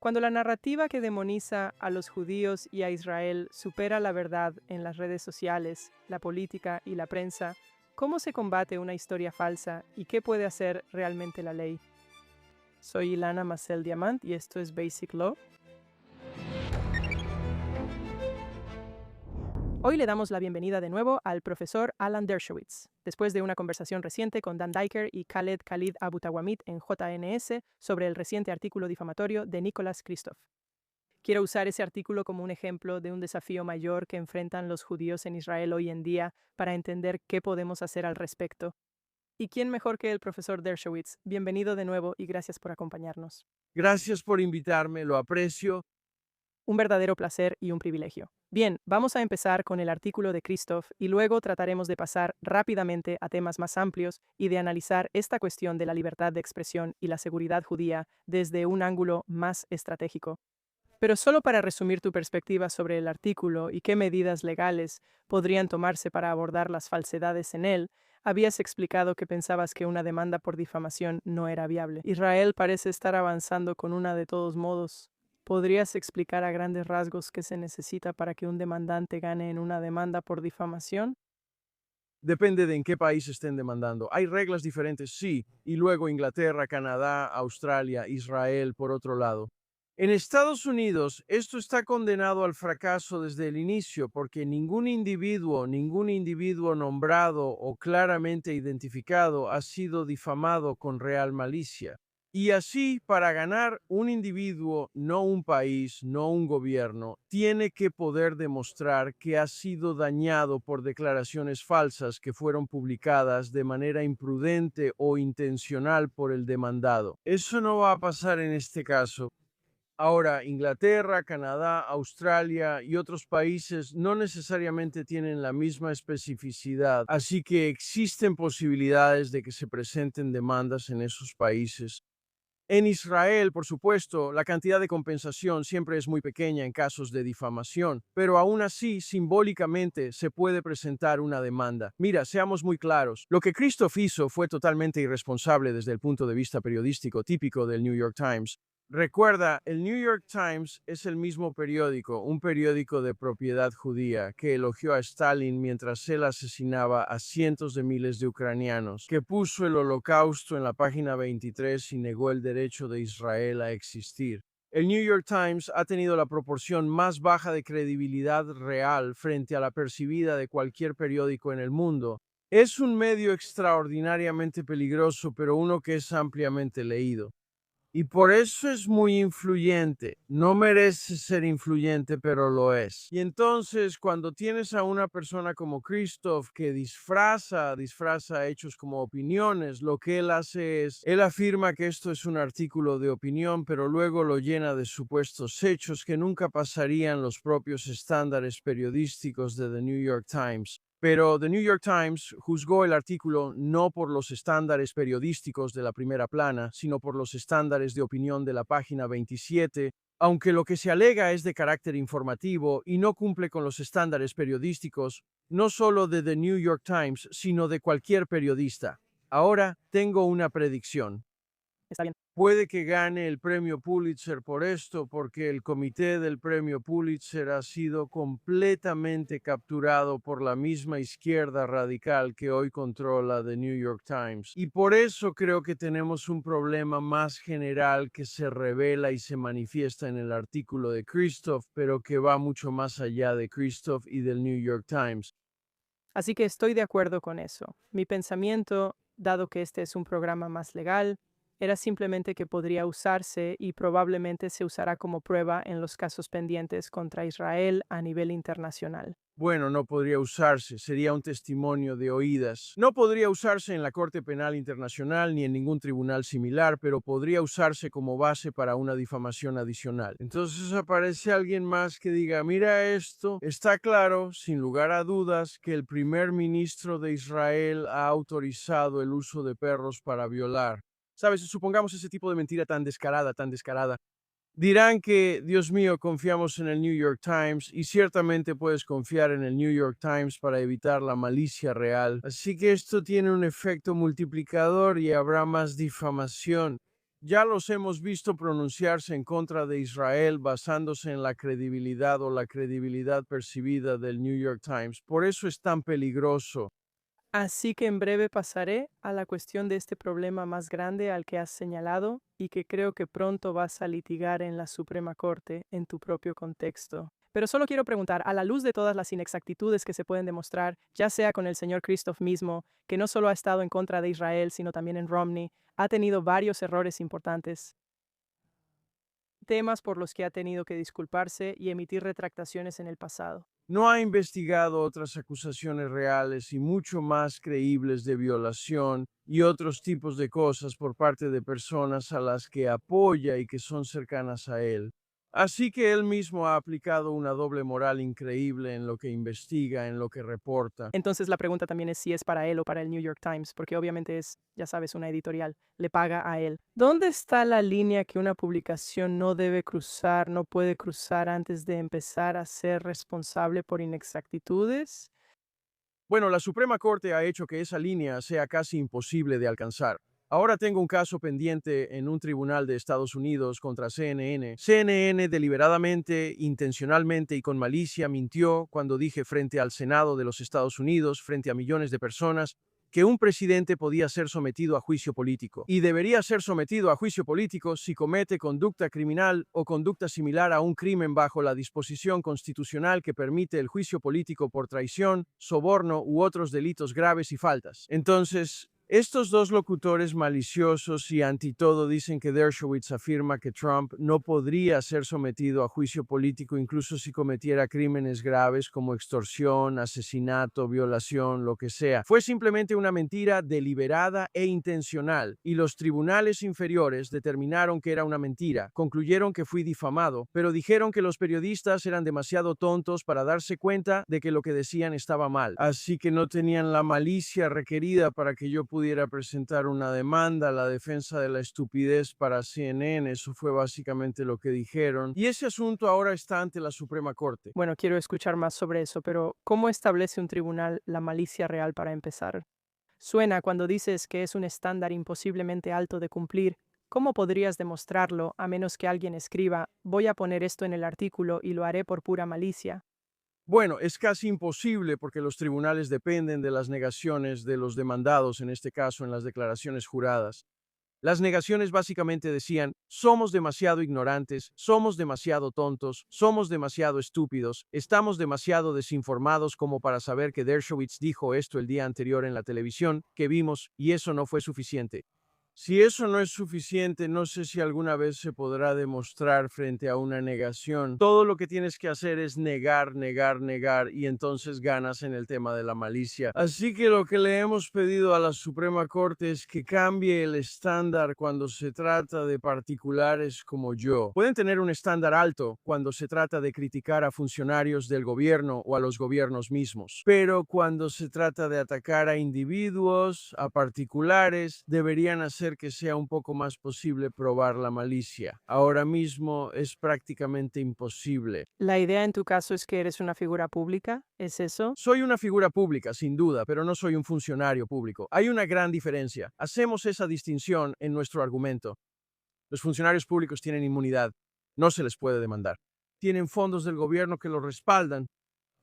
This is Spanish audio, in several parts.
Cuando la narrativa que demoniza a los judíos y a Israel supera la verdad en las redes sociales, la política y la prensa, ¿cómo se combate una historia falsa y qué puede hacer realmente la ley? Soy Ilana Marcel Diamant y esto es Basic Law. Hoy le damos la bienvenida de nuevo al profesor Alan Dershowitz, después de una conversación reciente con Dan Diker y Khalid Abutawamit en JNS sobre el reciente artículo difamatorio de Nicholas Kristof. Quiero usar ese artículo como un ejemplo de un desafío mayor que enfrentan los judíos en Israel hoy en día para entender qué podemos hacer al respecto. ¿Y quién mejor que el profesor Dershowitz? Bienvenido de nuevo y gracias por acompañarnos. Gracias por invitarme, lo aprecio. Un verdadero placer y un privilegio. Bien, vamos a empezar con el artículo de Kristof y luego trataremos de pasar rápidamente a temas más amplios y de analizar esta cuestión de la libertad de expresión y la seguridad judía desde un ángulo más estratégico. Pero solo para resumir tu perspectiva sobre el artículo y qué medidas legales podrían tomarse para abordar las falsedades en él, habías explicado que pensabas que una demanda por difamación no era viable. Israel parece estar avanzando con una de todos modos. ¿Podrías explicar a grandes rasgos qué se necesita para que un demandante gane en una demanda por difamación? Depende de en qué país estén demandando. Hay reglas diferentes, sí, y luego Inglaterra, Canadá, Australia, Israel, por otro lado. En Estados Unidos, esto está condenado al fracaso desde el inicio porque ningún individuo nombrado o claramente identificado ha sido difamado con real malicia. Y así, para ganar, un individuo, no un país, no un gobierno, tiene que poder demostrar que ha sido dañado por declaraciones falsas que fueron publicadas de manera imprudente o intencional por el demandado. Eso no va a pasar en este caso. Ahora, Inglaterra, Canadá, Australia y otros países no necesariamente tienen la misma especificidad, así que existen posibilidades de que se presenten demandas en esos países. En Israel, por supuesto, la cantidad de compensación siempre es muy pequeña en casos de difamación, pero aún así, simbólicamente, se puede presentar una demanda. Mira, seamos muy claros, lo que Christoph hizo fue totalmente irresponsable desde el punto de vista periodístico típico del New York Times. Recuerda, el New York Times es el mismo periódico, un periódico de propiedad judía, que elogió a Stalin mientras él asesinaba a cientos de miles de ucranianos, que puso el holocausto en la página 23 y negó el derecho de Israel a existir. El New York Times ha tenido la proporción más baja de credibilidad real frente a la percibida de cualquier periódico en el mundo. Es un medio extraordinariamente peligroso, pero uno que es ampliamente leído. Y por eso es muy influyente. No merece ser influyente, pero lo es. Y entonces, cuando tienes a una persona como Christoph que disfraza hechos como opiniones, lo que él hace es, él afirma que esto es un artículo de opinión, pero luego lo llena de supuestos hechos que nunca pasarían los propios estándares periodísticos de The New York Times. Pero The New York Times juzgó el artículo no por los estándares periodísticos de la primera plana, sino por los estándares de opinión de la página 27, aunque lo que se alega es de carácter informativo y no cumple con los estándares periodísticos, no solo de The New York Times, sino de cualquier periodista. Ahora tengo una predicción. Está bien. Puede que gane el premio Pulitzer por esto, porque el comité del premio Pulitzer ha sido completamente capturado por la misma izquierda radical que hoy controla The New York Times. Y por eso creo que tenemos un problema más general que se revela y se manifiesta en el artículo de Christoph, pero que va mucho más allá de Christoph y del New York Times. Así que estoy de acuerdo con eso. Mi pensamiento, dado que este es un programa más legal, era simplemente que podría usarse y probablemente se usará como prueba en los casos pendientes contra Israel a nivel internacional. Bueno, no podría usarse, sería un testimonio de oídas. No podría usarse en la Corte Penal Internacional ni en ningún tribunal similar, pero podría usarse como base para una difamación adicional. Entonces aparece alguien más que diga, mira esto, está claro, sin lugar a dudas, que el primer ministro de Israel ha autorizado el uso de perros para violar. ¿Sabes? Supongamos ese tipo de mentira tan descarada, tan descarada. Dirán que, Dios mío, confiamos en el New York Times y ciertamente puedes confiar en el New York Times para evitar la malicia real. Así que esto tiene un efecto multiplicador y habrá más difamación. Ya los hemos visto pronunciarse en contra de Israel basándose en la credibilidad o la credibilidad percibida del New York Times. Por eso es tan peligroso. Así que en breve pasaré a la cuestión de este problema más grande al que has señalado y que creo que pronto vas a litigar en la Suprema Corte en tu propio contexto. Pero solo quiero preguntar, a la luz de todas las inexactitudes que se pueden demostrar, ya sea con el señor Christoph mismo, que no solo ha estado en contra de Israel, sino también en Romney, ha tenido varios errores importantes, temas por los que ha tenido que disculparse y emitir retractaciones en el pasado. No ha investigado otras acusaciones reales y mucho más creíbles de violación y otros tipos de cosas por parte de personas a las que apoya y que son cercanas a él. Así que él mismo ha aplicado una doble moral increíble en lo que investiga, en lo que reporta. Entonces la pregunta también es si es para él o para el New York Times, porque obviamente es, ya sabes, una editorial, le paga a él. ¿Dónde está la línea que una publicación no debe cruzar, no puede cruzar antes de empezar a ser responsable por inexactitudes? Bueno, la Suprema Corte ha hecho que esa línea sea casi imposible de alcanzar. Ahora tengo un caso pendiente en un tribunal de Estados Unidos contra CNN. CNN deliberadamente, intencionalmente y con malicia mintió cuando dije frente al Senado de los Estados Unidos, frente a millones de personas, que un presidente podía ser sometido a juicio político y debería ser sometido a juicio político si comete conducta criminal o conducta similar a un crimen bajo la disposición constitucional que permite el juicio político por traición, soborno u otros delitos graves y faltas. Entonces, estos dos locutores maliciosos y anti todo dicen que Dershowitz afirma que Trump no podría ser sometido a juicio político incluso si cometiera crímenes graves como extorsión, asesinato, violación, lo que sea. Fue simplemente una mentira deliberada e intencional, y los tribunales inferiores determinaron que era una mentira, concluyeron que fui difamado, pero dijeron que los periodistas eran demasiado tontos para darse cuenta de que lo que decían estaba mal, así que no tenían la malicia requerida para que yo pudiera presentar una demanda a la defensa de la estupidez para CNN. Eso fue básicamente lo que dijeron. Y ese asunto ahora está ante la Suprema Corte. Bueno, quiero escuchar más sobre eso, pero ¿cómo establece un tribunal la malicia real para empezar? Suena cuando dices que es un estándar imposiblemente alto de cumplir. ¿Cómo podrías demostrarlo a menos que alguien escriba, voy a poner esto en el artículo y lo haré por pura malicia? Bueno, es casi imposible porque los tribunales dependen de las negaciones de los demandados, en este caso en las declaraciones juradas. Las negaciones básicamente decían, somos demasiado ignorantes, somos demasiado tontos, somos demasiado estúpidos, estamos demasiado desinformados como para saber que Dershowitz dijo esto el día anterior en la televisión, que vimos, y eso no fue suficiente. Si eso no es suficiente, no sé si alguna vez se podrá demostrar frente a una negación. Todo lo que tienes que hacer es negar, negar, negar, y entonces ganas en el tema de la malicia. Así que lo que le hemos pedido a la Suprema Corte es que cambie el estándar cuando se trata de particulares como yo. Pueden tener un estándar alto cuando se trata de criticar a funcionarios del gobierno o a los gobiernos mismos, pero cuando se trata de atacar a individuos, a particulares, deberían hacer que sea un poco más posible probar la malicia. Ahora mismo es prácticamente imposible. La idea en tu caso es que eres una figura pública, ¿es eso? Soy una figura pública, sin duda, pero no soy un funcionario público. Hay una gran diferencia. Hacemos esa distinción en nuestro argumento. Los funcionarios públicos tienen inmunidad. No se les puede demandar. Tienen fondos del gobierno que los respaldan.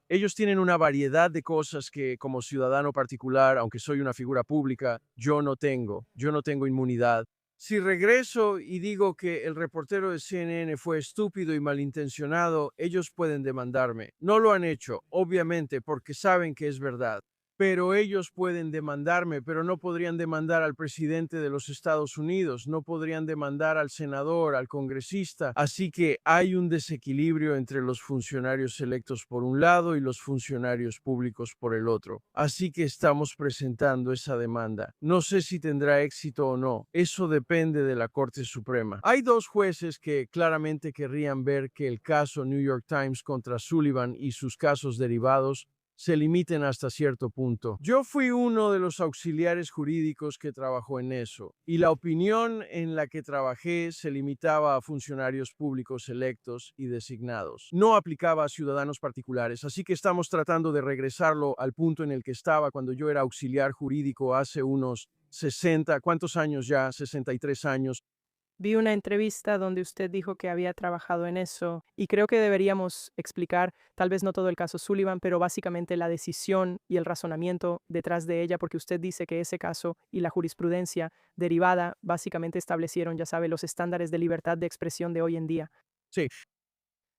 Ellos tienen una variedad de cosas que, como ciudadano particular, aunque soy una figura pública, yo no tengo. Yo no tengo inmunidad. Si regreso y digo que el reportero de CNN fue estúpido y malintencionado, ellos pueden demandarme. No lo han hecho, obviamente, porque saben que es verdad. Pero ellos pueden demandarme, pero no podrían demandar al presidente de los Estados Unidos, no podrían demandar al senador, al congresista. Así que hay un desequilibrio entre los funcionarios electos por un lado y los funcionarios públicos por el otro. Así que estamos presentando esa demanda. No sé si tendrá éxito o no. Eso depende de la Corte Suprema. Hay dos jueces que claramente querrían ver que el caso New York Times contra Sullivan y sus casos derivados se limiten hasta cierto punto. Yo fui uno de los auxiliares jurídicos que trabajó en eso, y la opinión en la que trabajé se limitaba a funcionarios públicos electos y designados. No aplicaba a ciudadanos particulares, así que estamos tratando de regresarlo al punto en el que estaba cuando yo era auxiliar jurídico hace unos 60, ¿cuántos años ya? 63 años. Vi una entrevista donde usted dijo que había trabajado en eso y creo que deberíamos explicar, tal vez no todo el caso Sullivan, pero básicamente la decisión y el razonamiento detrás de ella, porque usted dice que ese caso y la jurisprudencia derivada básicamente establecieron, ya sabe, los estándares de libertad de expresión de hoy en día. Sí.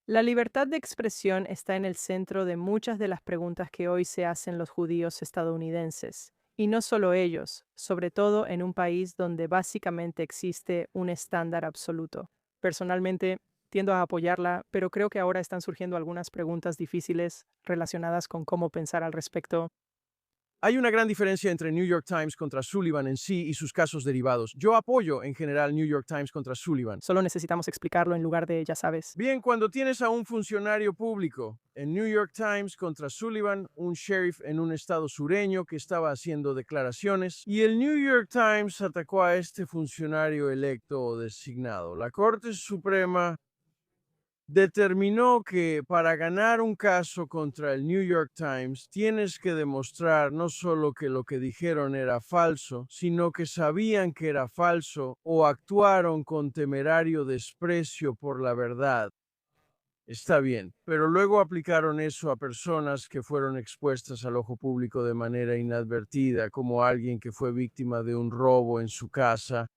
La libertad de expresión está en el centro de muchas de las preguntas que hoy se hacen los judíos estadounidenses. Y no solo ellos, sobre todo en un país donde básicamente existe un estándar absoluto. Personalmente, tiendo a apoyarla, pero creo que ahora están surgiendo algunas preguntas difíciles relacionadas con cómo pensar al respecto. Hay una gran diferencia entre New York Times contra Sullivan en sí y sus casos derivados. Yo apoyo en general New York Times contra Sullivan. Solo necesitamos explicarlo en lugar de, ya sabes. Bien, cuando tienes a un funcionario público en New York Times contra Sullivan, un sheriff en un estado sureño que estaba haciendo declaraciones, y el New York Times atacó a este funcionario electo o designado. La Corte Suprema determinó que para ganar un caso contra el New York Times tienes que demostrar no solo que lo que dijeron era falso, sino que sabían que era falso o actuaron con temerario desprecio por la verdad. Está bien, pero luego aplicaron eso a personas que fueron expuestas al ojo público de manera inadvertida, como alguien que fue víctima de un robo en su casa.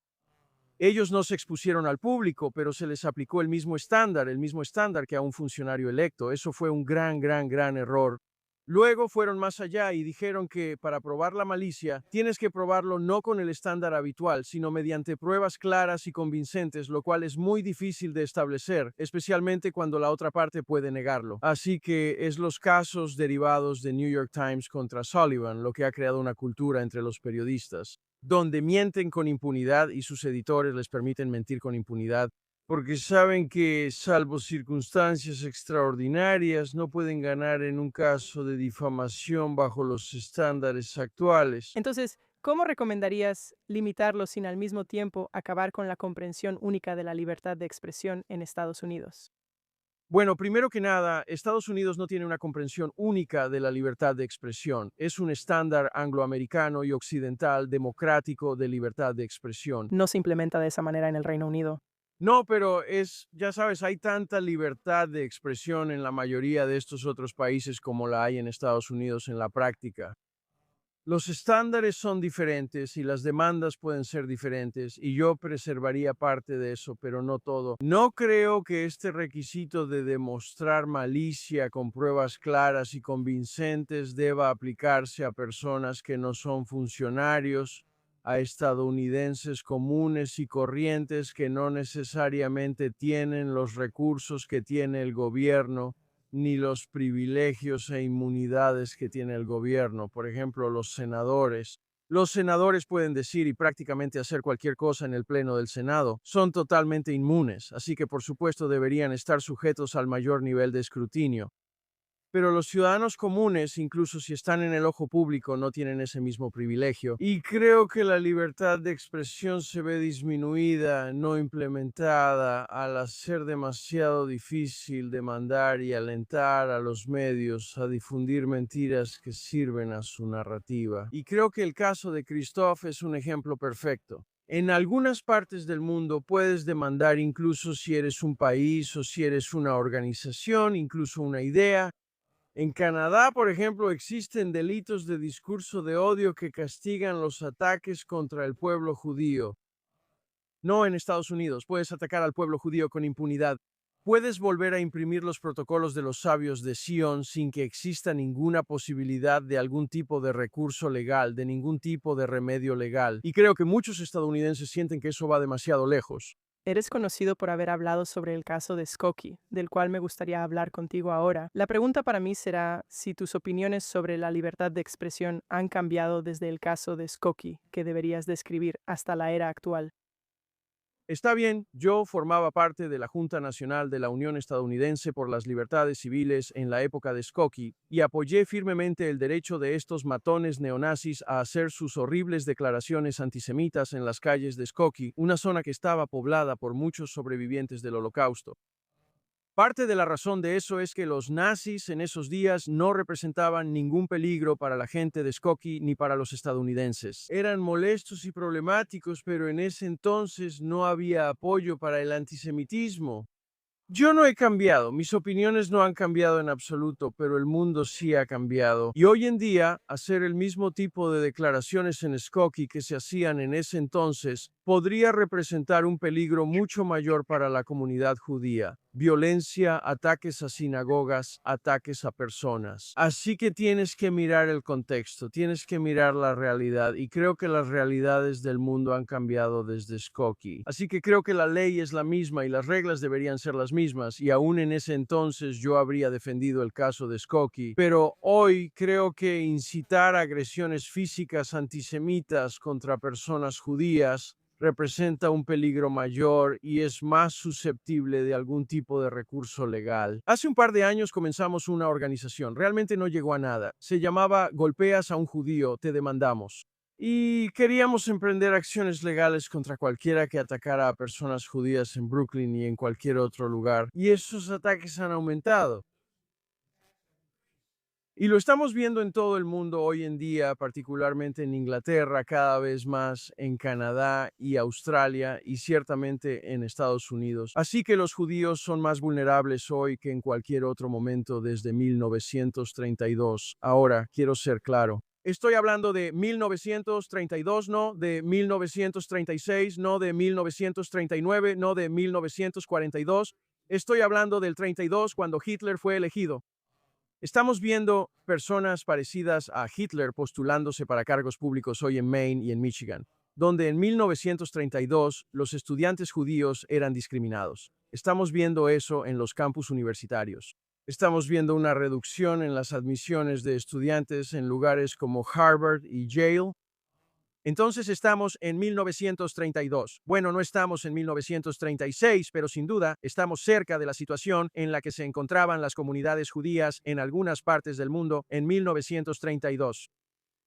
Ellos no se expusieron al público, pero se les aplicó el mismo estándar que a un funcionario electo. Eso fue un gran error. Luego fueron más allá y dijeron que para probar la malicia tienes que probarlo no con el estándar habitual, sino mediante pruebas claras y convincentes, lo cual es muy difícil de establecer, especialmente cuando la otra parte puede negarlo. Así que es los casos derivados de New York Times contra Sullivan lo que ha creado una cultura entre los periodistas donde mienten con impunidad y sus editores les permiten mentir con impunidad porque saben que, salvo circunstancias extraordinarias, no pueden ganar en un caso de difamación bajo los estándares actuales. Entonces, ¿cómo recomendarías limitarlo sin al mismo tiempo acabar con la comprensión única de la libertad de expresión en Estados Unidos? Bueno, primero que nada, Estados Unidos no tiene una comprensión única de la libertad de expresión. Es un estándar angloamericano y occidental democrático de libertad de expresión. No se implementa de esa manera en el Reino Unido. No, pero ya sabes, hay tanta libertad de expresión en la mayoría de estos otros países como la hay en Estados Unidos en la práctica. Los estándares son diferentes y las demandas pueden ser diferentes y yo preservaría parte de eso, pero no todo. No creo que este requisito de demostrar malicia con pruebas claras y convincentes deba aplicarse a personas que no son funcionarios, a estadounidenses comunes y corrientes que no necesariamente tienen los recursos que tiene el gobierno ni los privilegios e inmunidades que tiene el gobierno. Por ejemplo, los senadores. Los senadores pueden decir y prácticamente hacer cualquier cosa en el Pleno del Senado. Son totalmente inmunes, así que por supuesto deberían estar sujetos al mayor nivel de escrutinio. Pero los ciudadanos comunes, incluso si están en el ojo público, no tienen ese mismo privilegio. Y creo que la libertad de expresión se ve disminuida, no implementada, al hacer demasiado difícil demandar y alentar a los medios a difundir mentiras que sirven a su narrativa. Y creo que el caso de Christoph es un ejemplo perfecto. En algunas partes del mundo puedes demandar incluso si eres un país o si eres una organización, incluso una idea. En Canadá, por ejemplo, existen delitos de discurso de odio que castigan los ataques contra el pueblo judío. No en Estados Unidos, puedes atacar al pueblo judío con impunidad. Puedes volver a imprimir los protocolos de los sabios de Sion sin que exista ninguna posibilidad de algún tipo de recurso legal, de ningún tipo de remedio legal. Y creo que muchos estadounidenses sienten que eso va demasiado lejos. Eres conocido por haber hablado sobre el caso de Skokie, del cual me gustaría hablar contigo ahora. La pregunta para mí será si tus opiniones sobre la libertad de expresión han cambiado desde el caso de Skokie, que deberías describir, hasta la era actual. Está bien, yo formaba parte de la Junta Nacional de la Unión Estadounidense por las Libertades Civiles en la época de Skokie y apoyé firmemente el derecho de estos matones neonazis a hacer sus horribles declaraciones antisemitas en las calles de Skokie, una zona que estaba poblada por muchos sobrevivientes del Holocausto. Parte de la razón de eso es que los nazis en esos días no representaban ningún peligro para la gente de Skokie ni para los estadounidenses. Eran molestos y problemáticos, pero en ese entonces no había apoyo para el antisemitismo. Yo no he cambiado, mis opiniones no han cambiado en absoluto, pero el mundo sí ha cambiado. Y hoy en día, hacer el mismo tipo de declaraciones en Skokie que se hacían en ese entonces podría representar un peligro mucho mayor para la comunidad judía. Violencia, ataques a sinagogas, ataques a personas. Así que tienes que mirar el contexto, tienes que mirar la realidad, y creo que las realidades del mundo han cambiado desde Skokie. Así que creo que la ley es la misma y las reglas deberían ser las mismas, y aún en ese entonces yo habría defendido el caso de Skokie. Pero hoy creo que incitar agresiones físicas antisemitas contra personas judías representa un peligro mayor y es más susceptible de algún tipo de recurso legal. Hace un par de años comenzamos una organización, realmente no llegó a nada. Se llamaba Golpeas a un judío, te demandamos. Y queríamos emprender acciones legales contra cualquiera que atacara a personas judías en Brooklyn y en cualquier otro lugar. Y esos ataques han aumentado. Y lo estamos viendo en todo el mundo hoy en día, particularmente en Inglaterra, cada vez más en Canadá y Australia y ciertamente en Estados Unidos. Así que los judíos son más vulnerables hoy que en cualquier otro momento desde 1932. Ahora, quiero ser claro. Estoy hablando de 1932, no de 1936, no de 1939, no de 1942. Estoy hablando del 32 cuando Hitler fue elegido. Estamos viendo personas parecidas a Hitler postulándose para cargos públicos hoy en Maine y en Michigan, donde en 1932 los estudiantes judíos eran discriminados. Estamos viendo eso en los campus universitarios. Estamos viendo una reducción en las admisiones de estudiantes en lugares como Harvard y Yale. Entonces estamos en 1932. Bueno, no estamos en 1936, pero sin duda estamos cerca de la situación en la que se encontraban las comunidades judías en algunas partes del mundo en 1932.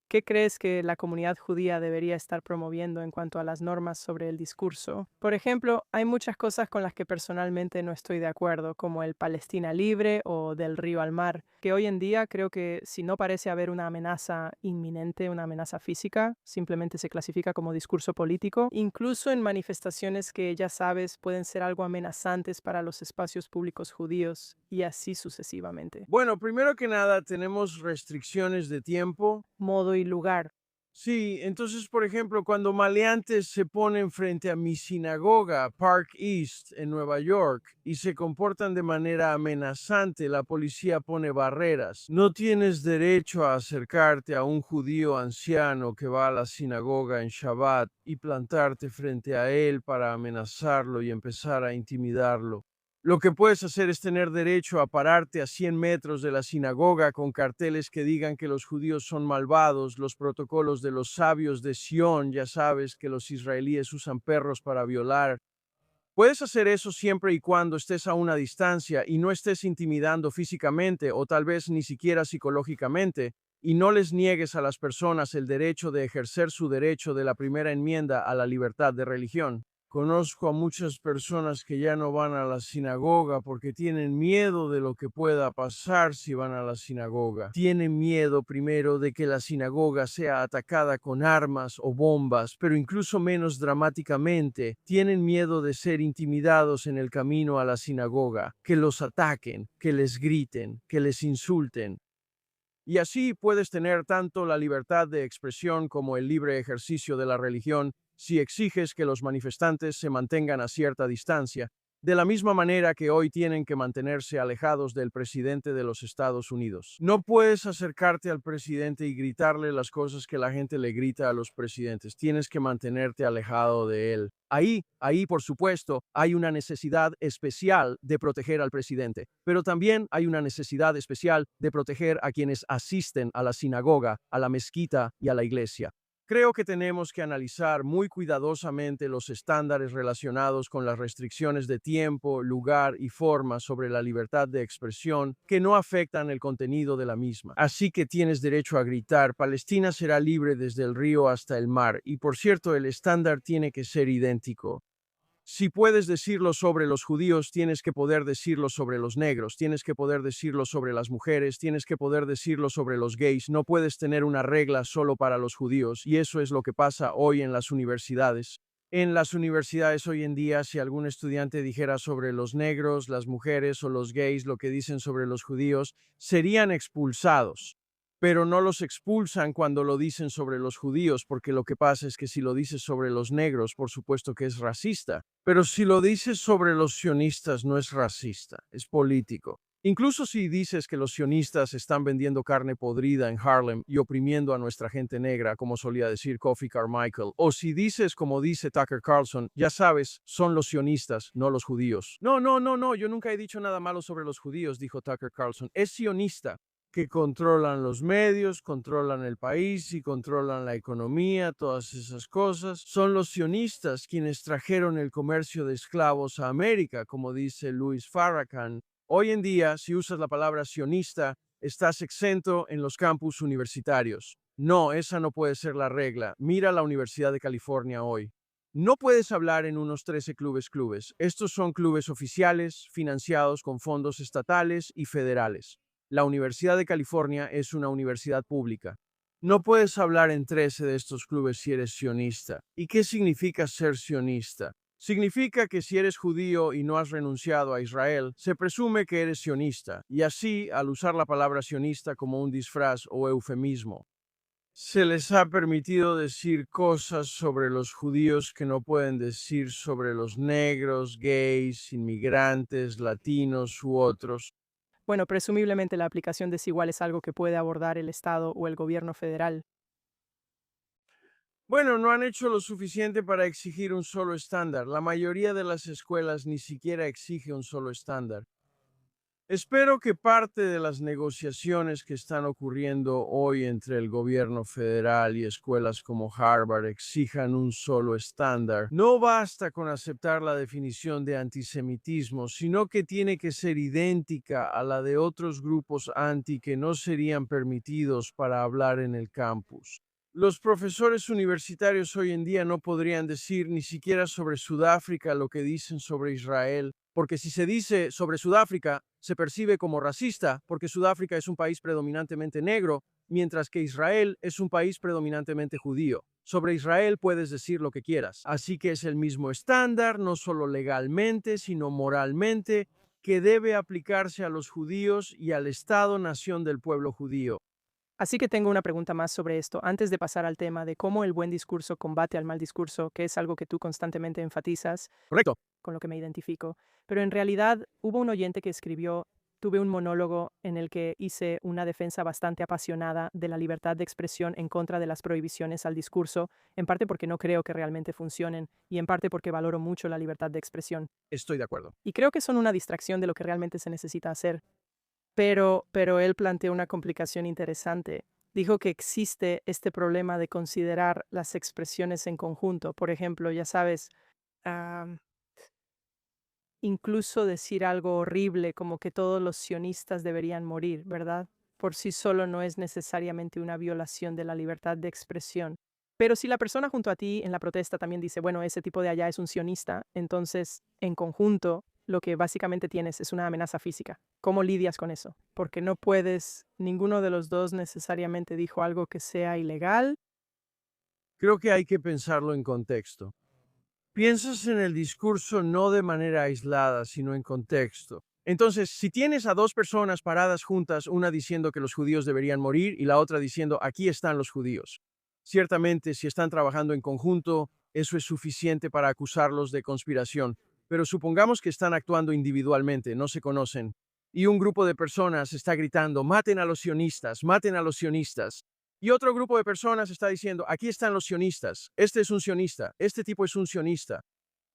¿Qué crees que la comunidad judía debería estar promoviendo en cuanto a las normas sobre el discurso? Por ejemplo, hay muchas cosas con las que personalmente no estoy de acuerdo, como el Palestina libre o del río al mar, que hoy en día creo que si no parece haber una amenaza inminente, una amenaza física, simplemente se clasifica como discurso político, incluso en manifestaciones que ya sabes pueden ser algo amenazantes para los espacios públicos judíos y así sucesivamente. Bueno, primero que nada, tenemos restricciones de tiempo. Modo y lugar. Sí, entonces, por ejemplo, cuando maleantes se ponen frente a mi sinagoga, Park East, en Nueva York, y se comportan de manera amenazante, la policía pone barreras. No tienes derecho a acercarte a un judío anciano que va a la sinagoga en Shabbat y plantarte frente a él para amenazarlo y empezar a intimidarlo. Lo que puedes hacer es tener derecho a pararte a 100 metros de la sinagoga con carteles que digan que los judíos son malvados, los protocolos de los sabios de Sión, ya sabes que los israelíes usan perros para violar. Puedes hacer eso siempre y cuando estés a una distancia y no estés intimidando físicamente o tal vez ni siquiera psicológicamente, y no les niegues a las personas el derecho de ejercer su derecho de la primera enmienda a la libertad de religión. Conozco a muchas personas que ya no van a la sinagoga porque tienen miedo de lo que pueda pasar si van a la sinagoga. Tienen miedo primero de que la sinagoga sea atacada con armas o bombas, pero incluso menos dramáticamente, tienen miedo de ser intimidados en el camino a la sinagoga, que los ataquen, que les griten, que les insulten. Y así puedes tener tanto la libertad de expresión como el libre ejercicio de la religión si exiges que los manifestantes se mantengan a cierta distancia, de la misma manera que hoy tienen que mantenerse alejados del presidente de los Estados Unidos. No puedes acercarte al presidente y gritarle las cosas que la gente le grita a los presidentes. Tienes que mantenerte alejado de él. Ahí, por supuesto, hay una necesidad especial de proteger al presidente, pero también hay una necesidad especial de proteger a quienes asisten a la sinagoga, a la mezquita y a la iglesia. Creo que tenemos que analizar muy cuidadosamente los estándares relacionados con las restricciones de tiempo, lugar y forma sobre la libertad de expresión que no afectan el contenido de la misma. Así que tienes derecho a gritar, Palestina será libre desde el río hasta el mar, y por cierto, el estándar tiene que ser idéntico. Si puedes decirlo sobre los judíos, tienes que poder decirlo sobre los negros, tienes que poder decirlo sobre las mujeres, tienes que poder decirlo sobre los gays. No puedes tener una regla solo para los judíos, y eso es lo que pasa hoy en las universidades. En las universidades hoy en día, si algún estudiante dijera sobre los negros, las mujeres o los gays lo que dicen sobre los judíos, serían expulsados. Pero no los expulsan cuando lo dicen sobre los judíos, porque lo que pasa es que si lo dices sobre los negros, por supuesto que es racista. Pero si lo dices sobre los sionistas, no es racista, es político. Incluso si dices que los sionistas están vendiendo carne podrida en Harlem y oprimiendo a nuestra gente negra, como solía decir Kofi Carmichael, o si dices, como dice Tucker Carlson, ya sabes, son los sionistas, no los judíos. No, yo nunca he dicho nada malo sobre los judíos, dijo Tucker Carlson. Es sionista, que controlan los medios, controlan el país y controlan la economía, todas esas cosas. Son los sionistas quienes trajeron el comercio de esclavos a América, como dice Louis Farrakhan. Hoy en día, si usas la palabra sionista, estás exento en los campus universitarios. No, esa no puede ser la regla. Mira la Universidad de California hoy. No puedes hablar en unos 13 clubes. Estos son clubes oficiales, financiados con fondos estatales y federales. La Universidad de California es una universidad pública. No puedes hablar en 13 de estos clubes si eres sionista. ¿Y qué significa ser sionista? Significa que si eres judío y no has renunciado a Israel, se presume que eres sionista, y así, al usar la palabra sionista como un disfraz o eufemismo, se les ha permitido decir cosas sobre los judíos que no pueden decir sobre los negros, gays, inmigrantes, latinos u otros. Bueno, presumiblemente la aplicación desigual es algo que puede abordar el Estado o el gobierno federal. Bueno, no han hecho lo suficiente para exigir un solo estándar. La mayoría de las escuelas ni siquiera exige un solo estándar. Espero que parte de las negociaciones que están ocurriendo hoy entre el gobierno federal y escuelas como Harvard exijan un solo estándar. No basta con aceptar la definición de antisemitismo, sino que tiene que ser idéntica a la de otros grupos anti que no serían permitidos para hablar en el campus. Los profesores universitarios hoy en día no podrían decir ni siquiera sobre Sudáfrica lo que dicen sobre Israel, porque si se dice sobre Sudáfrica, se percibe como racista, porque Sudáfrica es un país predominantemente negro, mientras que Israel es un país predominantemente judío. Sobre Israel puedes decir lo que quieras. Así que es el mismo estándar, no solo legalmente, sino moralmente, que debe aplicarse a los judíos y al Estado-nación del pueblo judío. Así que tengo una pregunta más sobre esto, antes de pasar al tema de cómo el buen discurso combate al mal discurso, que es algo que tú constantemente enfatizas, Correcto. con lo que me identifico. Pero en realidad hubo un oyente que escribió, tuve un monólogo en el que hice una defensa bastante apasionada de la libertad de expresión en contra de las prohibiciones al discurso, en parte porque no creo que realmente funcionen y en parte porque valoro mucho la libertad de expresión. Estoy de acuerdo. Y creo que son una distracción de lo que realmente se necesita hacer. Pero él planteó una complicación interesante. Dijo que existe este problema de considerar las expresiones en conjunto. Por ejemplo, ya sabes, am, incluso decir algo horrible como que todos los sionistas deberían morir, ¿verdad? Por sí solo no es necesariamente una violación de la libertad de expresión. Pero si la persona junto a ti en la protesta también dice, bueno, ese tipo de allá es un sionista, entonces, en conjunto, lo que básicamente tienes es una amenaza física. ¿Cómo lidias con eso? Porque no puedes, ninguno de los dos necesariamente dijo algo que sea ilegal. Creo que hay que pensarlo en contexto. Piensas en el discurso no de manera aislada, sino en contexto. Entonces, si tienes a dos personas paradas juntas, una diciendo que los judíos deberían morir y la otra diciendo, aquí están los judíos. Ciertamente, si están trabajando en conjunto, eso es suficiente para acusarlos de conspiración. Pero supongamos que están actuando individualmente, no se conocen, y un grupo de personas está gritando, maten a los sionistas, maten a los sionistas. Y otro grupo de personas está diciendo, aquí están los sionistas, este es un sionista, este tipo es un sionista.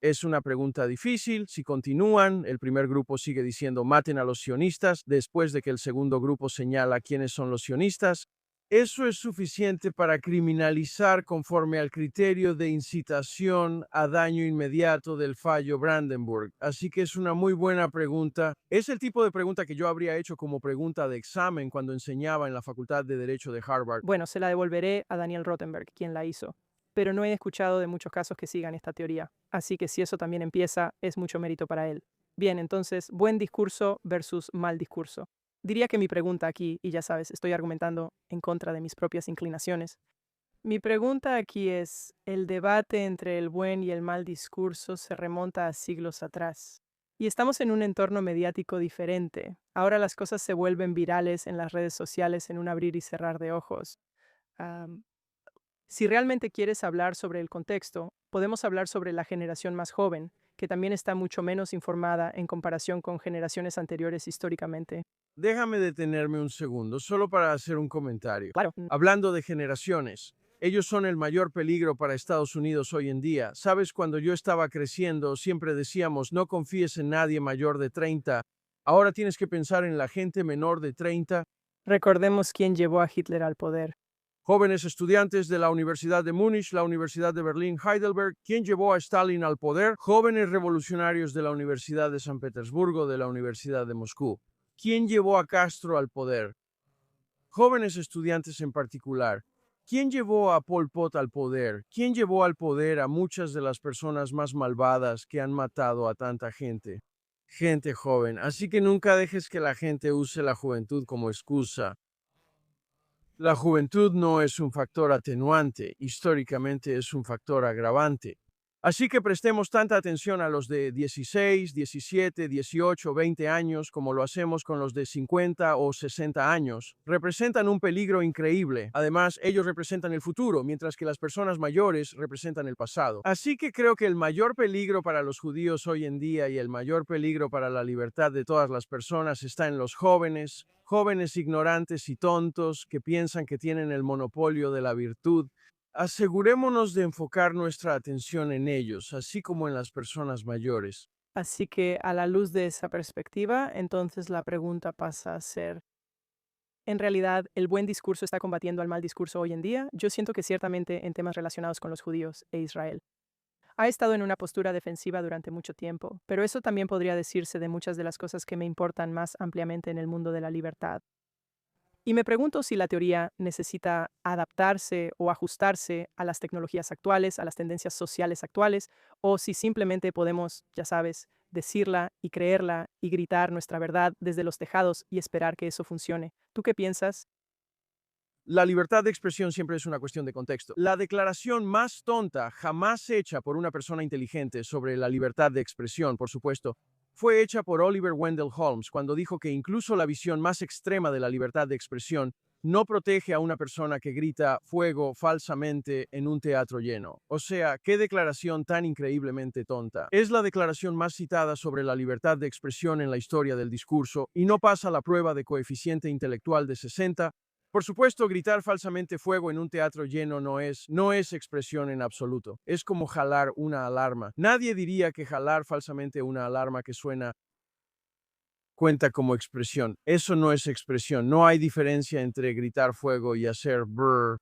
Es una pregunta difícil. Si continúan, el primer grupo sigue diciendo maten a los sionistas, después de que el segundo grupo señala quiénes son los sionistas. Eso es suficiente para criminalizar conforme al criterio de incitación a daño inmediato del fallo Brandenburg. Así que es una muy buena pregunta. Es el tipo de pregunta que yo habría hecho como pregunta de examen cuando enseñaba en la Facultad de Derecho de Harvard. Bueno, se la devolveré a Daniel Rothenberg, quien la hizo. pero no he escuchado de muchos casos que sigan esta teoría. Así que si eso también empieza, es mucho mérito para él. Bien, entonces, buen discurso versus mal discurso. Diría que mi pregunta aquí, y ya sabes, estoy argumentando en contra de mis propias inclinaciones. Mi pregunta aquí es, el debate entre el buen y el mal discurso se remonta a siglos atrás. Y estamos en un entorno mediático diferente. Ahora las cosas se vuelven virales en las redes sociales en un abrir y cerrar de ojos. Am, si realmente quieres hablar sobre el contexto, podemos hablar sobre la generación más joven, que también está mucho menos informada en comparación con generaciones anteriores históricamente. Déjame detenerme un segundo, solo para hacer un comentario. Claro. Hablando de generaciones, ellos son el mayor peligro para Estados Unidos hoy en día. Sabes, cuando yo estaba creciendo, siempre decíamos, no confíes en nadie mayor de 30. Ahora tienes que pensar en la gente menor de 30. Recordemos quién llevó a Hitler al poder. Jóvenes estudiantes de la Universidad de Múnich, la Universidad de Berlín, Heidelberg. ¿Quién llevó a Stalin al poder? Jóvenes revolucionarios de la Universidad de San Petersburgo, de la Universidad de Moscú. ¿Quién llevó a Castro al poder? Jóvenes estudiantes en particular. ¿Quién llevó a Pol Pot al poder? ¿Quién llevó al poder a muchas de las personas más malvadas que han matado a tanta gente? Gente joven. Así que nunca dejes que la gente use la juventud como excusa. La juventud no es un factor atenuante, históricamente es un factor agravante. Así que prestemos tanta atención a los de 16, 17, 18, 20 años como lo hacemos con los de 50 o 60 años. Representan un peligro increíble. Además, ellos representan el futuro, mientras que las personas mayores representan el pasado. Así que creo que el mayor peligro para los judíos hoy en día y el mayor peligro para la libertad de todas las personas está en los jóvenes, jóvenes ignorantes y tontos que piensan que tienen el monopolio de la virtud. Asegurémonos de enfocar nuestra atención en ellos, así como en las personas mayores. Así que a la luz de esa perspectiva, entonces la pregunta pasa a ser, ¿en realidad el buen discurso está combatiendo al mal discurso hoy en día? Yo siento que ciertamente en temas relacionados con los judíos e Israel. Ha estado en una postura defensiva durante mucho tiempo, pero eso también podría decirse de muchas de las cosas que me importan más ampliamente en el mundo de la libertad. Y me pregunto si la teoría necesita adaptarse o ajustarse a las tecnologías actuales, a las tendencias sociales actuales, o si simplemente podemos, ya sabes, decirla y creerla y gritar nuestra verdad desde los tejados y esperar que eso funcione. ¿Tú qué piensas? La libertad de expresión siempre es una cuestión de contexto. La declaración más tonta jamás hecha por una persona inteligente sobre la libertad de expresión, por supuesto, fue hecha por Oliver Wendell Holmes cuando dijo que incluso la visión más extrema de la libertad de expresión no protege a una persona que grita fuego falsamente en un teatro lleno. O sea, qué declaración tan increíblemente tonta. Es la declaración más citada sobre la libertad de expresión en la historia del discurso y no pasa la prueba de coeficiente intelectual de 60. Por supuesto, gritar falsamente fuego en un teatro lleno no es expresión en absoluto. Es como jalar una alarma. Nadie diría que jalar falsamente una alarma que suena cuenta como expresión. Eso no es expresión. No hay diferencia entre gritar fuego y hacer brr.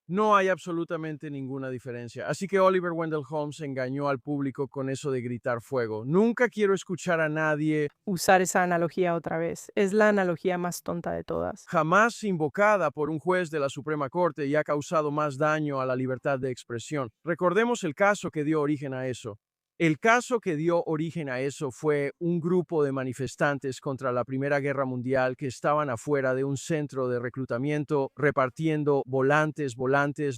No hay absolutamente ninguna diferencia. Así que Oliver Wendell Holmes engañó al público con eso de gritar fuego. Nunca quiero escuchar a nadie Usar esa analogía otra vez. Es la analogía más tonta de todas. jamás invocada por un juez de la Suprema Corte y ha causado más daño a la libertad de expresión. Recordemos el caso que dio origen a eso. El caso que dio origen a eso fue un grupo de manifestantes contra la Primera Guerra Mundial que estaban afuera de un centro de reclutamiento repartiendo volantes,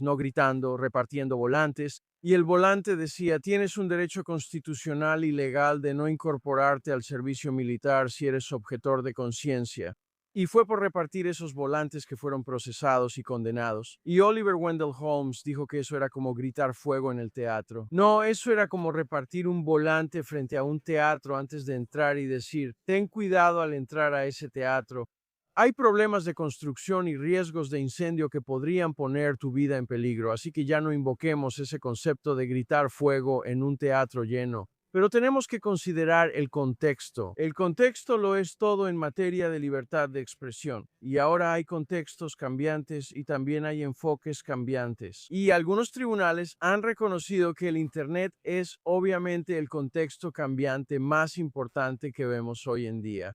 no gritando, repartiendo volantes. Y el volante decía, tienes un derecho constitucional y legal de no incorporarte al servicio militar si eres objetor de conciencia. Y fue por repartir esos volantes que fueron procesados y condenados. Y Oliver Wendell Holmes dijo que eso era como gritar fuego en el teatro. No, eso era como repartir un volante frente a un teatro antes de entrar y decir, ten cuidado al entrar a ese teatro. Hay problemas de construcción y riesgos de incendio que podrían poner tu vida en peligro, así que ya no invoquemos ese concepto de gritar fuego en un teatro lleno. Pero tenemos que considerar el contexto. El contexto lo es todo en materia de libertad de expresión. Y ahora hay contextos cambiantes y también hay enfoques cambiantes. Y algunos tribunales han reconocido que el Internet es obviamente el contexto cambiante más importante que vemos hoy en día.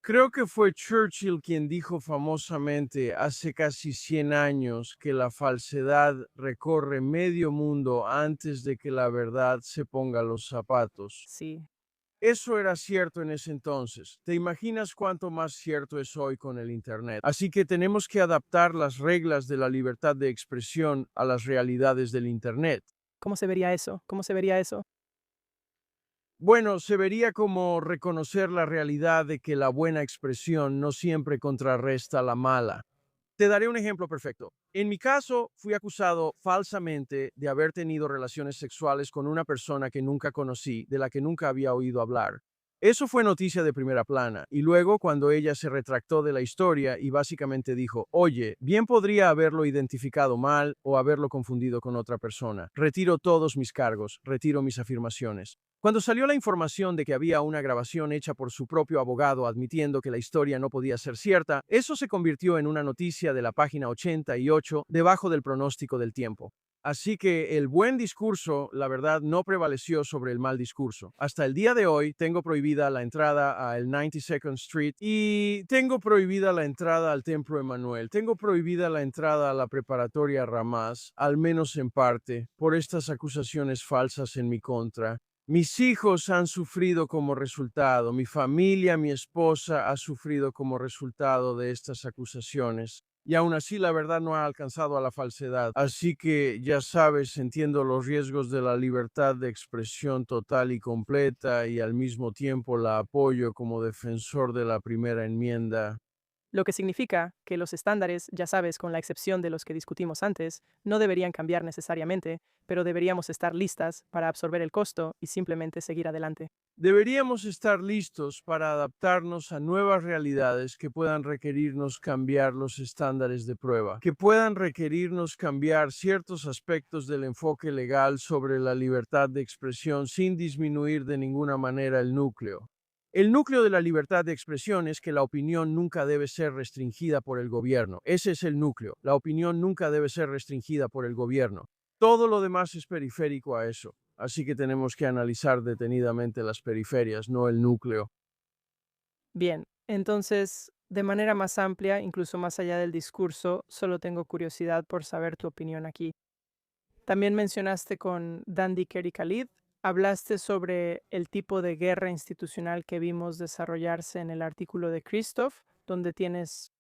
Creo que fue Churchill quien dijo famosamente hace casi 100 años que la falsedad recorre medio mundo antes de que la verdad se ponga los zapatos. Sí. Eso era cierto en ese entonces. ¿Te imaginas cuánto más cierto es hoy con el Internet? Así que tenemos que adaptar las reglas de la libertad de expresión a las realidades del Internet. ¿Cómo se vería eso? ¿Cómo se vería eso? Bueno, se vería como reconocer la realidad de que la buena expresión no siempre contrarresta la mala. Te daré un ejemplo perfecto. En mi caso, fui acusado falsamente de haber tenido relaciones sexuales con una persona que nunca conocí, de la que nunca había oído hablar. Eso fue noticia de primera plana, y luego cuando ella se retractó de la historia y básicamente dijo, oye, bien podría haberlo identificado mal o haberlo confundido con otra persona. Retiro todos mis cargos, retiro mis afirmaciones. Cuando salió la información de que había una grabación hecha por su propio abogado admitiendo que la historia no podía ser cierta, eso se convirtió en una noticia de la página 88 debajo del pronóstico del tiempo. Así que el buen discurso, la verdad, no prevaleció sobre el mal discurso. Hasta el día de hoy tengo prohibida la entrada al 92nd Street y tengo prohibida la entrada al Templo Emanuel. Tengo prohibida la entrada a la preparatoria Ramás, al menos en parte, por estas acusaciones falsas en mi contra. Mis hijos han sufrido como resultado, mi familia, mi esposa ha sufrido como resultado de estas acusaciones. Y aún así la verdad no ha alcanzado a la falsedad. Así que ya sabes, entiendo los riesgos de la libertad de expresión total y completa y al mismo tiempo la apoyo como defensor de la primera enmienda. Lo que significa que los estándares, ya sabes, con la excepción de los que discutimos antes, no deberían cambiar necesariamente, pero deberíamos estar listas para absorber el costo y simplemente seguir adelante. Deberíamos estar listos para adaptarnos a nuevas realidades que puedan requerirnos cambiar los estándares de prueba, que puedan requerirnos cambiar ciertos aspectos del enfoque legal sobre la libertad de expresión sin disminuir de ninguna manera el núcleo. El núcleo de la libertad de expresión es que la opinión nunca debe ser restringida por el gobierno. Ese es el núcleo. La opinión nunca debe ser restringida por el gobierno. Todo lo demás es periférico a eso. Así que tenemos que analizar detenidamente las periferias, no el núcleo. Bien, entonces, de manera más amplia, incluso más allá del discurso, solo tengo curiosidad por saber tu opinión aquí. También mencionaste con Dandy Kerry Khalid, hablaste sobre el tipo de guerra institucional que vimos desarrollarse en el artículo de Christoph, donde tienes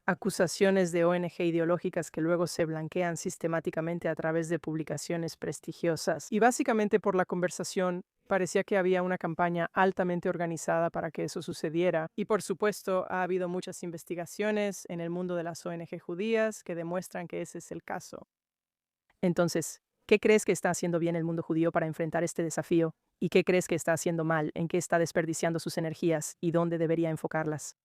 acusaciones de ONG ideológicas que luego se blanquean sistemáticamente a través de publicaciones prestigiosas. Y básicamente por la conversación parecía que había una campaña altamente organizada para que eso sucediera. Y por supuesto ha habido muchas investigaciones en el mundo de las ONG judías que demuestran que ese es el caso. Entonces, ¿qué crees que está haciendo bien el mundo judío para enfrentar este desafío? ¿Y qué crees que está haciendo mal? ¿En qué está desperdiciando sus energías? ¿Y dónde debería enfocarlas?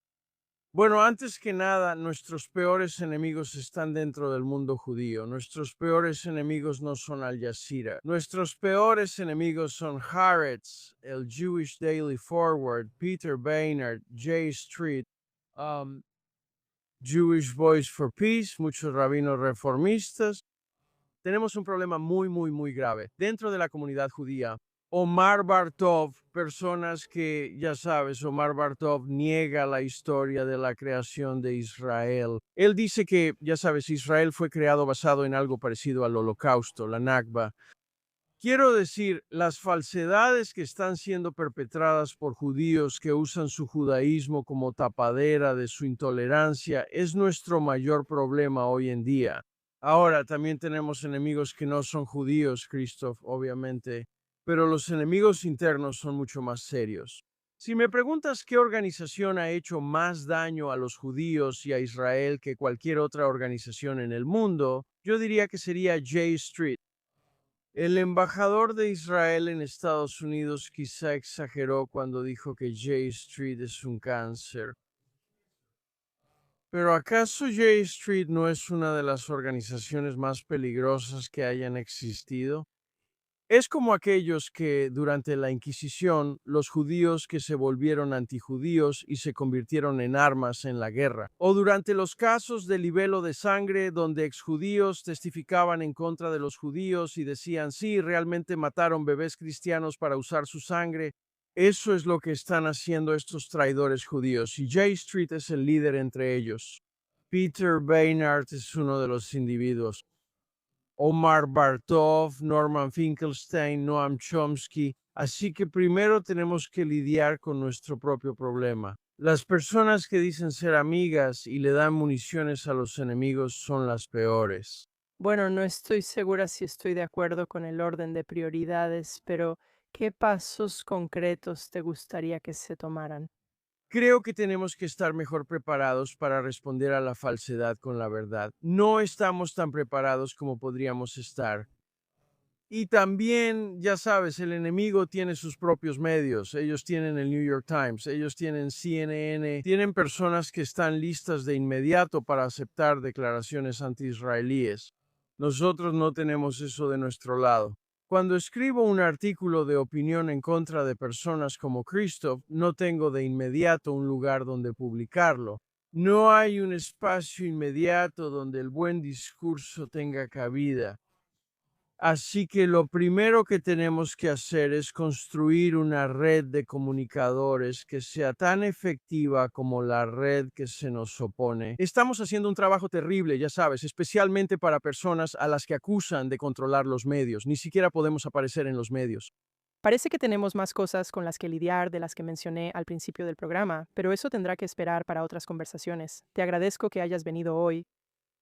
Bueno, antes que nada, nuestros peores enemigos están dentro del mundo judío. Nuestros peores enemigos no son Al Jazeera. Nuestros peores enemigos son Haaretz, el Jewish Daily Forward, Peter Beinart, J Street, um, Jewish Voice for Peace, muchos rabinos reformistas. Tenemos un problema muy grave dentro de la comunidad judía. Omar Bartov, personas que, ya sabes, Omar Bartov niega la historia de la creación de Israel. Él dice que, ya sabes, Israel fue creado basado en algo parecido al Holocausto, la Nakba. Quiero decir, las falsedades que están siendo perpetradas por judíos que usan su judaísmo como tapadera de su intolerancia es nuestro mayor problema hoy en día. Ahora, también tenemos enemigos que no son judíos, Christoph, obviamente, pero los enemigos internos son mucho más serios. Si me preguntas qué organización ha hecho más daño a los judíos y a Israel que cualquier otra organización en el mundo, yo diría que sería J Street. El embajador de Israel en Estados Unidos quizá exageró cuando dijo que J Street es un cáncer. Pero ¿acaso J Street no es una de las organizaciones más peligrosas que hayan existido? Es como aquellos que, durante la Inquisición, los judíos que se volvieron antijudíos y se convirtieron en armas en la guerra, o durante los casos de libelo de sangre, donde exjudíos testificaban en contra de los judíos y decían, sí, realmente mataron bebés cristianos para usar su sangre. Eso es lo que están haciendo estos traidores judíos, y J Street es el líder entre ellos. Peter Beinart es uno de los individuos. Omar Bartov, Norman Finkelstein, Noam Chomsky. Así que primero tenemos que lidiar con nuestro propio problema. Las personas que dicen ser amigas y le dan municiones a los enemigos son las peores. Bueno, no estoy segura si estoy de acuerdo con el orden de prioridades, pero ¿qué pasos concretos te gustaría que se tomaran? Creo que tenemos que estar mejor preparados para responder a la falsedad con la verdad. No estamos tan preparados como podríamos estar. Y también, ya sabes, el enemigo tiene sus propios medios. Ellos tienen el New York Times, ellos tienen CNN, tienen personas que están listas de inmediato para aceptar declaraciones anti-israelíes. Nosotros no tenemos eso de nuestro lado. Cuando escribo un artículo de opinión en contra de personas como Christoph, no tengo de inmediato un lugar donde publicarlo. No hay un espacio inmediato donde el buen discurso tenga cabida. Así que lo primero que tenemos que hacer es construir una red de comunicadores que sea tan efectiva como la red que se nos opone. Estamos haciendo un trabajo terrible, ya sabes, especialmente para personas a las que acusan de controlar los medios. Ni siquiera podemos aparecer en los medios. Parece que tenemos más cosas con las que lidiar de las que mencioné al principio del programa, pero eso tendrá que esperar para otras conversaciones. Te agradezco que hayas venido hoy.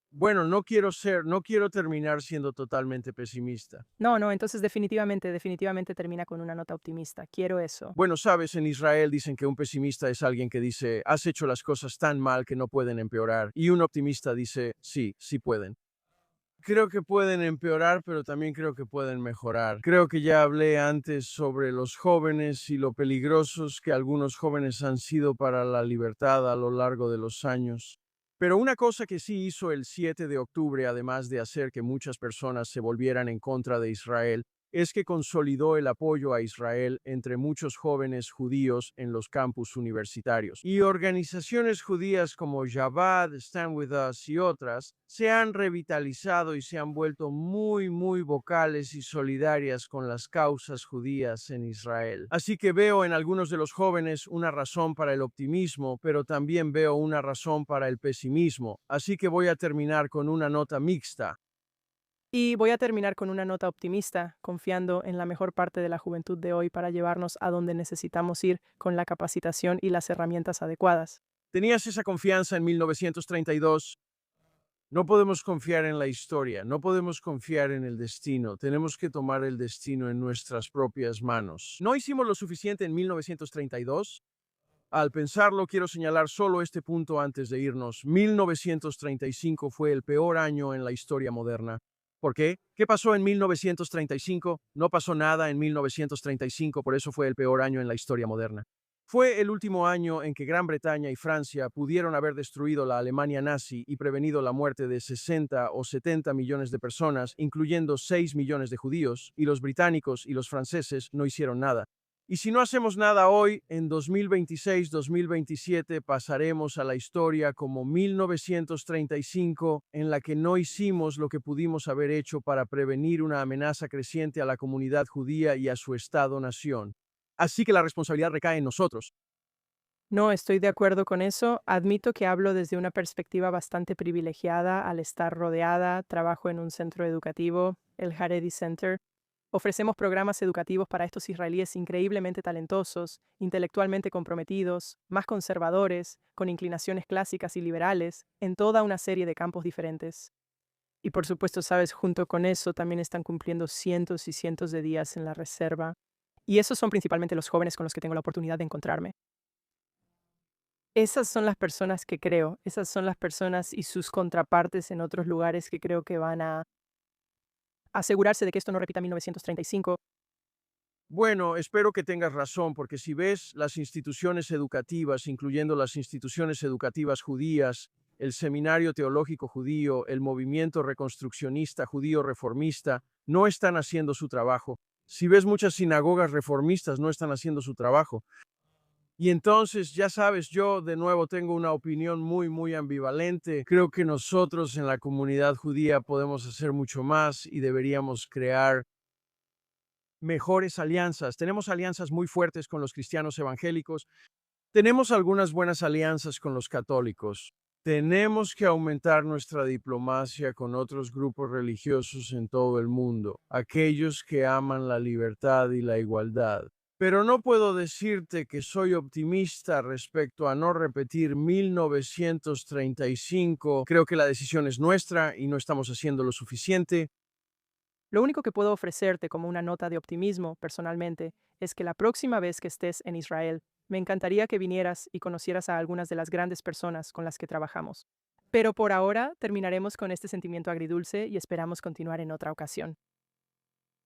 Bueno, no quiero terminar siendo totalmente pesimista. No, entonces definitivamente termina con una nota optimista. Quiero eso. Bueno, sabes, en Israel dicen que un pesimista es alguien que dice, has hecho las cosas tan mal que no pueden empeorar. Y un optimista dice, sí, sí pueden. Creo que pueden empeorar, pero también creo que pueden mejorar. Creo que ya hablé antes sobre los jóvenes y lo peligrosos que algunos jóvenes han sido para la libertad a lo largo de los años. Pero una cosa que sí hizo el 7 de octubre, además de hacer que muchas personas se volvieran en contra de Israel, es que consolidó el apoyo a Israel entre muchos jóvenes judíos en los campus universitarios. Y organizaciones judías como Jabad, Stand With Us y otras se han revitalizado y se han vuelto muy vocales y solidarias con las causas judías en Israel. Así que veo en algunos de los jóvenes una razón para el optimismo, pero también veo una razón para el pesimismo. Así que voy a terminar con una nota mixta. Y voy a terminar con una nota optimista, confiando en la mejor parte de la juventud de hoy para llevarnos a donde necesitamos ir con la capacitación y las herramientas adecuadas. ¿Tenías esa confianza en 1932? No podemos confiar en la historia, no podemos confiar en el destino, tenemos que tomar el destino en nuestras propias manos. ¿No hicimos lo suficiente en 1932? Al pensarlo, quiero señalar solo este punto antes de irnos. 1935 fue el peor año en la historia moderna. ¿Por qué? ¿Qué pasó en 1935? No pasó nada en 1935, por eso fue el peor año en la historia moderna. Fue el último año en que Gran Bretaña y Francia pudieron haber destruido la Alemania nazi y prevenido la muerte de 60 o 70 millones de personas, incluyendo 6 millones de judíos, y los británicos y los franceses no hicieron nada. Y si no hacemos nada hoy, en 2026-2027 pasaremos a la historia como 1935, en la que no hicimos lo que pudimos haber hecho para prevenir una amenaza creciente a la comunidad judía y a su Estado-nación. Así que la responsabilidad recae en nosotros. No estoy de acuerdo con eso. Admito que hablo desde una perspectiva bastante privilegiada al estar rodeada. Trabajo en un centro educativo, el Haredi Center. Ofrecemos programas educativos para estos israelíes increíblemente talentosos, intelectualmente comprometidos, más conservadores, con inclinaciones clásicas y liberales, en toda una serie de campos diferentes. Y por supuesto, sabes, junto con eso también están cumpliendo cientos y cientos de días en la reserva. Y esos son principalmente los jóvenes con los que tengo la oportunidad de encontrarme. Esas son las personas que creo, esas son las personas y sus contrapartes en otros lugares que creo que van a asegurarse de que esto no repita 1935. Bueno, espero que tengas razón, porque si ves las instituciones educativas, incluyendo las instituciones educativas judías, el Seminario Teológico Judío, el Movimiento Reconstruccionista Judío Reformista, no están haciendo su trabajo. Si ves muchas sinagogas reformistas, no están haciendo su trabajo. Y entonces, ya sabes, yo de nuevo tengo una opinión muy ambivalente. Creo que nosotros en la comunidad judía podemos hacer mucho más y deberíamos crear mejores alianzas. Tenemos alianzas muy fuertes con los cristianos evangélicos. Tenemos algunas buenas alianzas con los católicos. Tenemos que aumentar nuestra diplomacia con otros grupos religiosos en todo el mundo, aquellos que aman la libertad y la igualdad. Pero no puedo decirte que soy optimista respecto a no repetir 1935. Creo que la decisión es nuestra y no estamos haciendo lo suficiente. Lo único que puedo ofrecerte como una nota de optimismo, personalmente, es que la próxima vez que estés en Israel, me encantaría que vinieras y conocieras a algunas de las grandes personas con las que trabajamos. Pero por ahora terminaremos con este sentimiento agridulce y esperamos continuar en otra ocasión.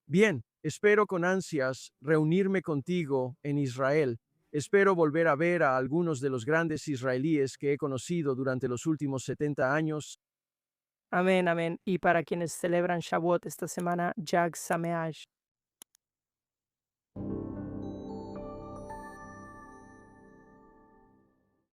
Bien, espero con ansias reunirme contigo en Israel. Espero volver a ver a algunos de los grandes israelíes que he conocido durante los últimos 70 años. Amén, amén. Y para quienes celebran Shavuot esta semana, Jag Sameach.